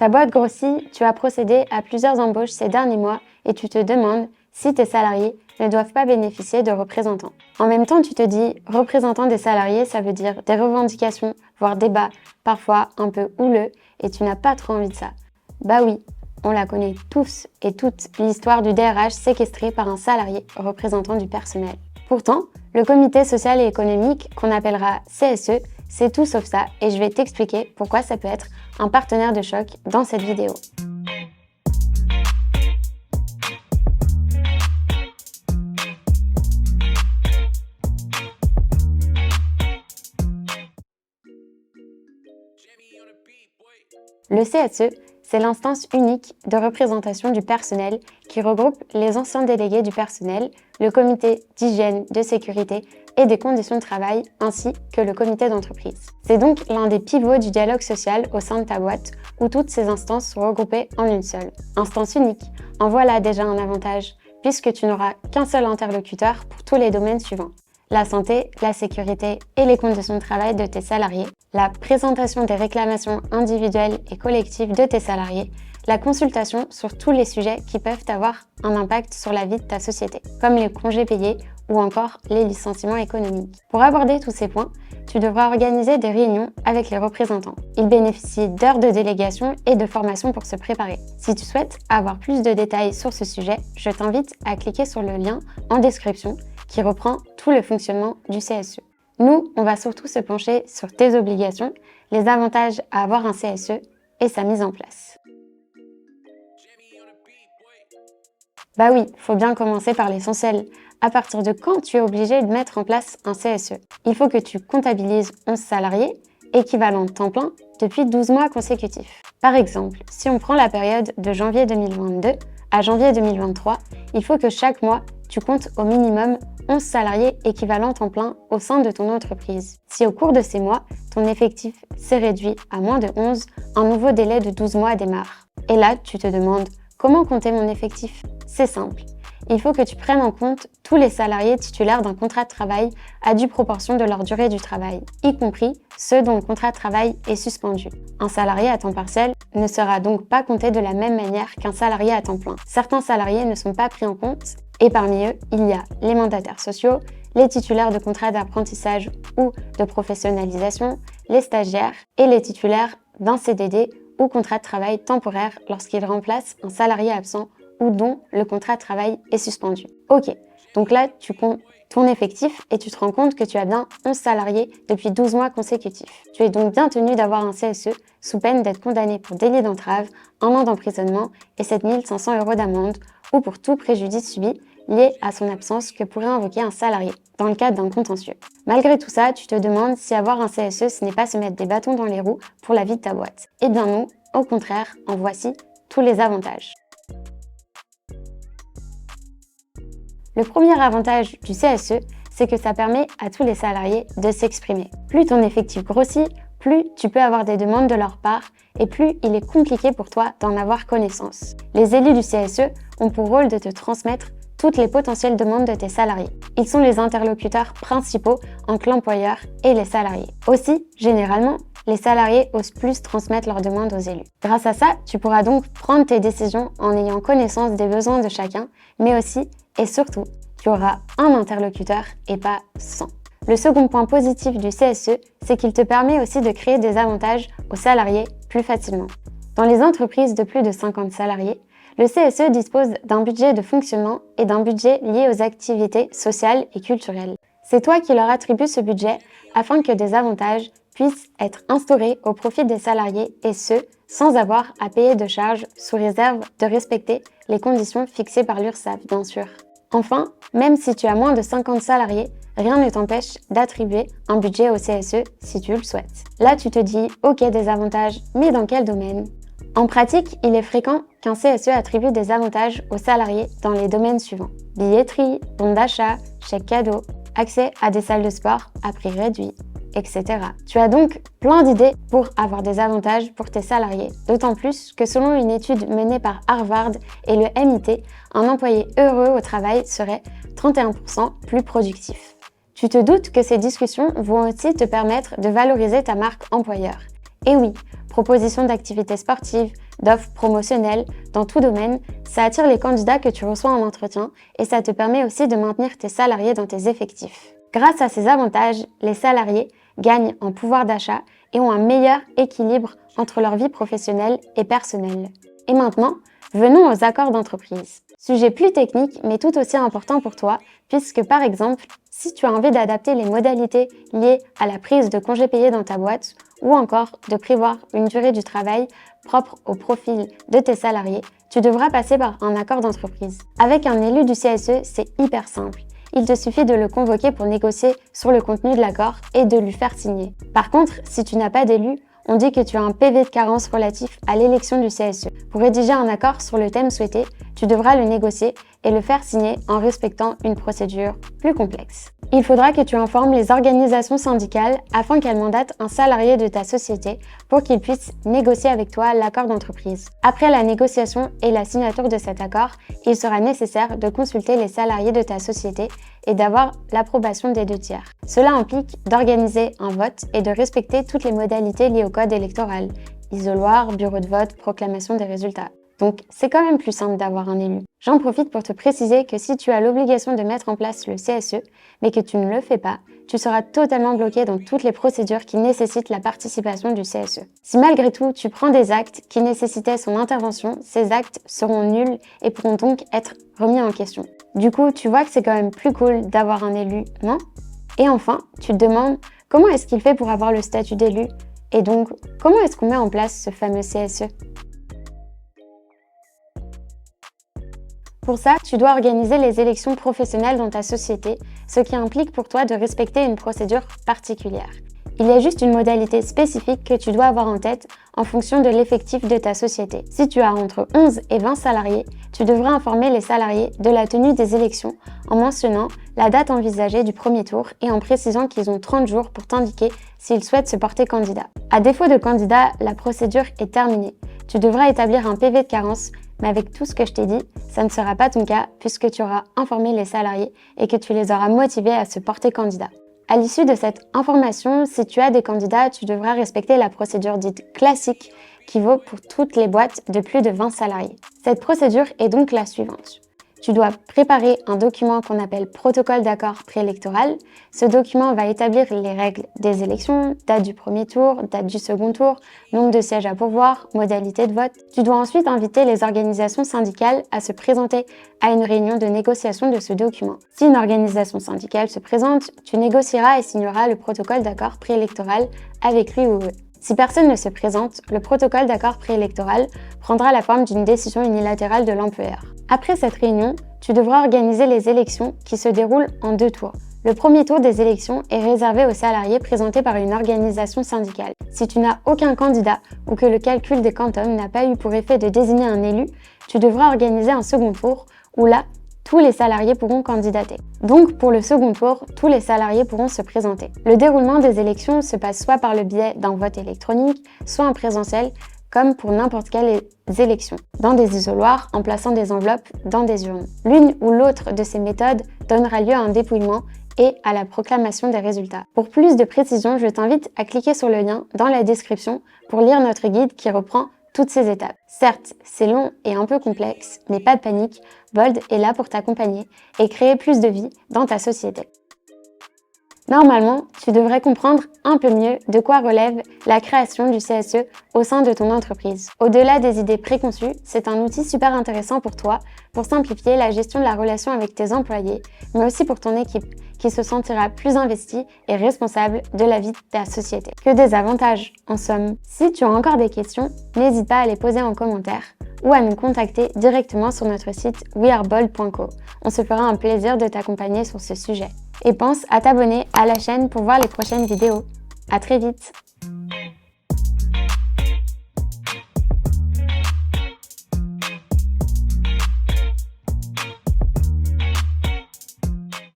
Ta boîte grossit, tu as procédé à plusieurs embauches ces derniers mois et tu te demandes si tes salariés ne doivent pas bénéficier de représentants. En même temps, tu te dis, représentant des salariés, ça veut dire des revendications, voire débats, parfois un peu houleux, et tu n'as pas trop envie de ça. Bah oui, on la connaît tous et toutes, l'histoire du DRH séquestré par un salarié représentant du personnel. Pourtant, le comité social et économique, qu'on appellera CSE, c'est tout sauf ça, et je vais t'expliquer pourquoi ça peut être un partenaire de choc dans cette vidéo. Le CSE, c'est l'instance unique de représentation du personnel qui regroupe les anciens délégués du personnel, le comité d'hygiène, de sécurité et des conditions de travail, ainsi que le comité d'entreprise. C'est donc l'un des pivots du dialogue social au sein de ta boîte, où toutes ces instances sont regroupées en une seule. Instance unique, en voilà déjà un avantage, puisque tu n'auras qu'un seul interlocuteur pour tous les domaines suivants. La santé, la sécurité et les conditions de travail de tes salariés, la présentation des réclamations individuelles et collectives de tes salariés, la consultation sur tous les sujets qui peuvent avoir un impact sur la vie de ta société, comme les congés payés ou encore les licenciements économiques. Pour aborder tous ces points, tu devras organiser des réunions avec les représentants. Ils bénéficient d'heures de délégation et de formation pour se préparer. Si tu souhaites avoir plus de détails sur ce sujet, je t'invite à cliquer sur le lien en description qui reprend tout le fonctionnement du CSE. Nous, on va surtout se pencher sur tes obligations, les avantages à avoir un CSE et sa mise en place. Bah oui, faut bien commencer par l'essentiel. À partir de quand tu es obligé de mettre en place un CSE? Il faut que tu comptabilises 11 salariés, équivalent temps plein, depuis 12 mois consécutifs. Par exemple, si on prend la période de janvier 2022 à janvier 2023, il faut que chaque mois, tu comptes au minimum 11 salariés équivalents temps plein au sein de ton entreprise. Si au cours de ces mois, ton effectif s'est réduit à moins de 11, un nouveau délai de 12 mois démarre. Et là, tu te demandes, comment compter mon effectif? C'est simple. Il faut que tu prennes en compte tous les salariés titulaires d'un contrat de travail à due proportion de leur durée du travail, y compris ceux dont le contrat de travail est suspendu. Un salarié à temps partiel ne sera donc pas compté de la même manière qu'un salarié à temps plein. Certains salariés ne sont pas pris en compte et parmi eux, il y a les mandataires sociaux, les titulaires de contrats d'apprentissage ou de professionnalisation, les stagiaires et les titulaires d'un CDD ou contrat de travail temporaire lorsqu'ils remplacent un salarié absent ou dont le contrat de travail est suspendu. Ok, donc là, tu comptes ton effectif et tu te rends compte que tu as bien 11 salariés depuis 12 mois consécutifs. Tu es donc bien tenu d'avoir un CSE sous peine d'être condamné pour délit d'entrave, 1 an d'emprisonnement et 7 500 € d'amende ou pour tout préjudice subi lié à son absence que pourrait invoquer un salarié dans le cadre d'un contentieux. Malgré tout ça, tu te demandes si avoir un CSE, ce n'est pas se mettre des bâtons dans les roues pour la vie de ta boîte. Eh bien non, au contraire, en voici tous les avantages. Le premier avantage du CSE, c'est que ça permet à tous les salariés de s'exprimer. Plus ton effectif grossit, plus tu peux avoir des demandes de leur part et plus il est compliqué pour toi d'en avoir connaissance. Les élus du CSE ont pour rôle de te transmettre toutes les potentielles demandes de tes salariés. Ils sont les interlocuteurs principaux entre l'employeur et les salariés. Aussi, généralement, les salariés osent plus transmettre leurs demandes aux élus. Grâce à ça, tu pourras donc prendre tes décisions en ayant connaissance des besoins de chacun, mais aussi et surtout, tu auras un interlocuteur et pas 100. Le second point positif du CSE, c'est qu'il te permet aussi de créer des avantages aux salariés plus facilement. Dans les entreprises de plus de 50 salariés, le CSE dispose d'un budget de fonctionnement et d'un budget lié aux activités sociales et culturelles. C'est toi qui leur attribues ce budget afin que des avantages puissent être instaurés au profit des salariés et ce, sans avoir à payer de charges sous réserve de respecter les conditions fixées par l'URSSAF, bien sûr. Enfin, même si tu as moins de 50 salariés, rien ne t'empêche d'attribuer un budget au CSE si tu le souhaites. Là, tu te dis, ok, des avantages, mais dans quel domaine? En pratique, il est fréquent qu'un CSE attribue des avantages aux salariés dans les domaines suivants. Billetterie, bon d'achat, chèque cadeau, accès à des salles de sport à prix réduit, etc. Tu as donc plein d'idées pour avoir des avantages pour tes salariés, d'autant plus que selon une étude menée par Harvard et le MIT, un employé heureux au travail serait 31% plus productif. Tu te doutes que ces discussions vont aussi te permettre de valoriser ta marque employeur. Et oui, proposition d'activités sportives, d'offres promotionnelles dans tout domaine, ça attire les candidats que tu reçois en entretien et ça te permet aussi de maintenir tes salariés dans tes effectifs. Grâce à ces avantages, les salariés gagnent en pouvoir d'achat et ont un meilleur équilibre entre leur vie professionnelle et personnelle. Et maintenant, venons aux accords d'entreprise. Sujet plus technique mais tout aussi important pour toi puisque par exemple, si tu as envie d'adapter les modalités liées à la prise de congés payés dans ta boîte ou encore de prévoir une durée du travail propre au profil de tes salariés, tu devras passer par un accord d'entreprise. Avec un élu du CSE, c'est hyper simple. Il te suffit de le convoquer pour négocier sur le contenu de l'accord et de lui faire signer. Par contre, si tu n'as pas d'élu, on dit que tu as un PV de carence relatif à l'élection du CSE. Pour rédiger un accord sur le thème souhaité, tu devras le négocier et le faire signer en respectant une procédure plus complexe. Il faudra que tu informes les organisations syndicales afin qu'elles mandatent un salarié de ta société pour qu'il puisse négocier avec toi l'accord d'entreprise. Après la négociation et la signature de cet accord, il sera nécessaire de consulter les salariés de ta société et d'avoir l'approbation des 2/3. Cela implique d'organiser un vote et de respecter toutes les modalités liées au code électoral, isoloir, bureau de vote, proclamation des résultats. Donc, c'est quand même plus simple d'avoir un élu. J'en profite pour te préciser que si tu as l'obligation de mettre en place le CSE, mais que tu ne le fais pas, tu seras totalement bloqué dans toutes les procédures qui nécessitent la participation du CSE. Si malgré tout, tu prends des actes qui nécessitaient son intervention, ces actes seront nuls et pourront donc être remis en question. Du coup, tu vois que c'est quand même plus cool d'avoir un élu, non? Et enfin, tu te demandes comment est-ce qu'il fait pour avoir le statut d'élu? Et donc, comment est-ce qu'on met en place ce fameux CSE? Pour ça, tu dois organiser les élections professionnelles dans ta société, ce qui implique pour toi de respecter une procédure particulière. Il y a juste une modalité spécifique que tu dois avoir en tête en fonction de l'effectif de ta société. Si tu as entre 11 et 20 salariés, tu devras informer les salariés de la tenue des élections en mentionnant la date envisagée du premier tour et en précisant qu'ils ont 30 jours pour t'indiquer s'ils souhaitent se porter candidat. À défaut de candidat, la procédure est terminée. Tu devras établir un PV de carence, mais avec tout ce que je t'ai dit, ça ne sera pas ton cas puisque tu auras informé les salariés et que tu les auras motivés à se porter candidat. À l'issue de cette information, si tu as des candidats, tu devras respecter la procédure dite classique qui vaut pour toutes les boîtes de plus de 20 salariés. Cette procédure est donc la suivante. Tu dois préparer un document qu'on appelle protocole d'accord préélectoral. Ce document va établir les règles des élections, date du premier tour, date du second tour, nombre de sièges à pourvoir, modalité de vote. Tu dois ensuite inviter les organisations syndicales à se présenter à une réunion de négociation de ce document. Si une organisation syndicale se présente, tu négocieras et signeras le protocole d'accord préélectoral avec lui ou eux. Si personne ne se présente, le protocole d'accord préélectoral prendra la forme d'une décision unilatérale de l'employeur. Après cette réunion, tu devras organiser les élections qui se déroulent en 2 tours. Le premier tour des élections est réservé aux salariés présentés par une organisation syndicale. Si tu n'as aucun candidat ou que le calcul des quantums n'a pas eu pour effet de désigner un élu, tu devras organiser un second tour où là, tous les salariés pourront candidater. Donc, pour le second tour, tous les salariés pourront se présenter. Le déroulement des élections se passe soit par le biais d'un vote électronique, soit en présentiel, comme pour n'importe quelle élection, dans des isoloirs, en plaçant des enveloppes dans des urnes. L'une ou l'autre de ces méthodes donnera lieu à un dépouillement et à la proclamation des résultats. Pour plus de précision, je t'invite à cliquer sur le lien dans la description pour lire notre guide qui reprend toutes ces étapes. Certes, c'est long et un peu complexe, mais pas de panique, Bold est là pour t'accompagner et créer plus de vie dans ta société. Normalement, tu devrais comprendre un peu mieux de quoi relève la création du CSE au sein de ton entreprise. Au-delà des idées préconçues, c'est un outil super intéressant pour toi, pour simplifier la gestion de la relation avec tes employés, mais aussi pour ton équipe, qui se sentira plus investie et responsable de la vie de ta société. Que des avantages, en somme. Si tu as encore des questions, n'hésite pas à les poser en commentaire ou à nous contacter directement sur notre site wearebold.co. On se fera un plaisir de t'accompagner sur ce sujet. Et pense à t'abonner à la chaîne pour voir les prochaines vidéos. À très vite!